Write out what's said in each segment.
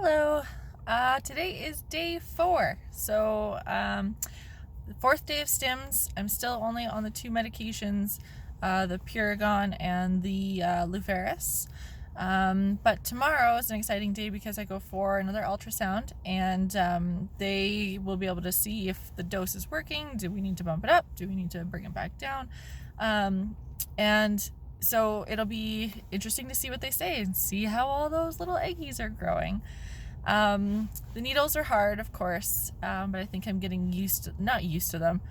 Hello. Today is day 4. So, the 4th day of stims. I'm still only on the 2 medications, the Puragon and the Luveris. But tomorrow is an exciting day because I go for another ultrasound, and they will be able to see if the dose is working. Do we need to bump it up? Do we need to bring it back down? And so it'll be interesting to see what they say and see how all those little eggies are growing. The needles are hard, of course, but I think I'm getting not used to them,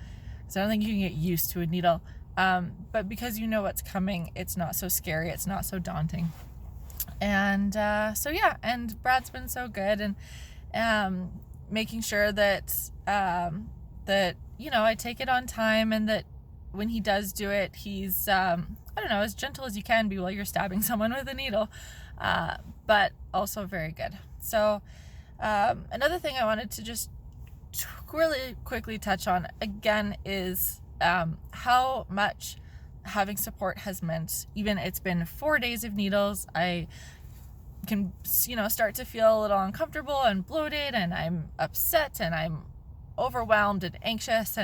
because I don't think you can get used to a needle. But because you know what's coming, it's not so scary, it's not so daunting. And so yeah, and Brad's been so good, and making sure that that I take it on time, and that when he does do it, he's I don't know, as gentle as you can be while you're stabbing someone with a needle, but also very good. So another thing I wanted to just really quickly touch on again is how much having support has meant. Even it's been 4 days of needles, I can start to feel a little uncomfortable and bloated, and I'm upset, and I'm overwhelmed and anxious,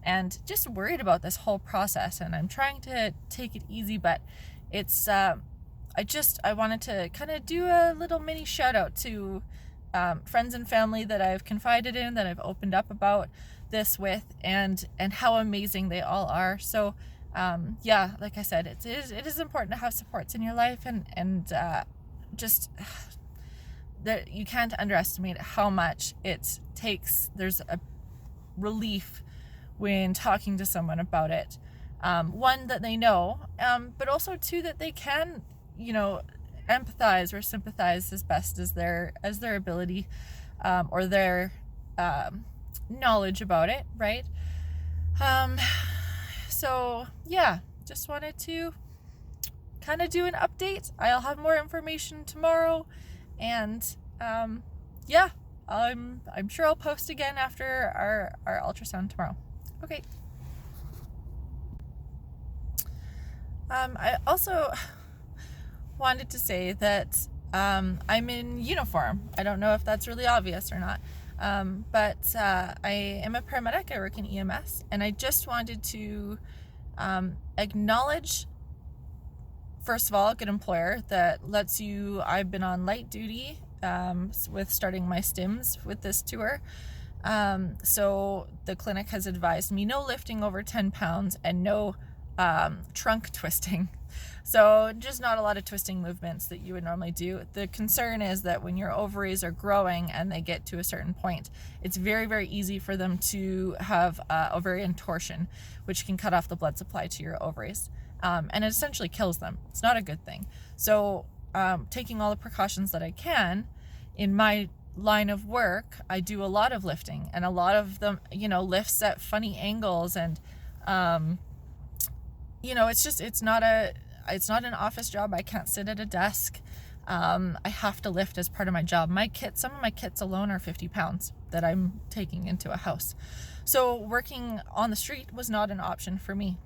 and just worried about this whole process. And I'm trying to take it easy, but it's I wanted to kind of do a little mini shout out to friends and family that I've confided in, that I've opened up about this with, and how amazing they all are. So yeah, like I said, it is important to have supports in your life, and just that you can't underestimate how much it takes. There's a relief when talking to someone about it. One, that they know, but also two, that they can empathize or sympathize as best as their ability, or their knowledge about it, right? So yeah, just wanted to kind of do an update. I'll have more information tomorrow, and yeah, I'm sure I'll post again after our ultrasound tomorrow. Okay. I also wanted to say that I'm in uniform. I don't know if that's really obvious or not, but I am a paramedic. I work in EMS, and I just wanted to acknowledge, first of all, a good employer that lets you. I've been on light duty with starting my stims with this tour. So the clinic has advised me no lifting over 10 pounds and no trunk twisting. So just not a lot of twisting movements that you would normally do. The concern is that when your ovaries are growing and they get to a certain point, it's very, very easy for them to have ovarian torsion, which can cut off the blood supply to your ovaries. And it essentially kills them. It's not a good thing. So taking all the precautions that I can in my line of work, I do a lot of lifting, and a lot of them, lifts at funny angles, and it's not an office job. I can't sit at a desk. I have to lift as part of my job. Some of my kits alone are 50 pounds that I'm taking into a house. So working on the street was not an option for me.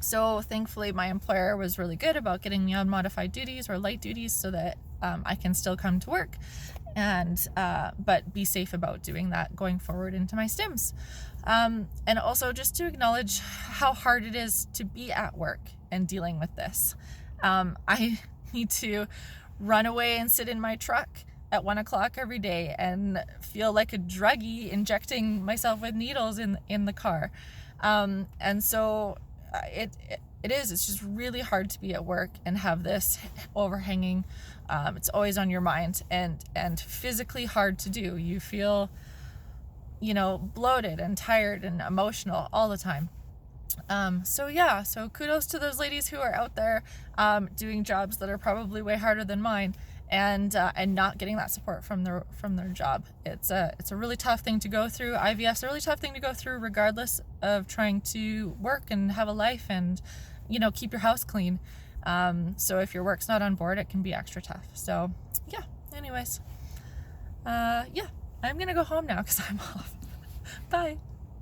So thankfully my employer was really good about getting me on modified duties or light duties, so that I can still come to work, and but be safe about doing that going forward into my stims. And also just to acknowledge how hard it is to be at work and dealing with this. I need to run away and sit in my truck at 1 o'clock every day and feel like a druggie injecting myself with needles in the car. And so it's just really hard to be at work and have this overhanging. It's always on your mind, and physically hard to do. You feel bloated and tired and emotional all the time. So kudos to those ladies who are out there doing jobs that are probably way harder than mine, and not getting that support from their job. It's a really tough thing to go through. IVF's a really tough thing to go through, regardless of trying to work and have a life and keep your house clean. So if your work's not on board, it can be extra tough. So yeah, anyways, yeah, I'm gonna go home now because I'm off. Bye.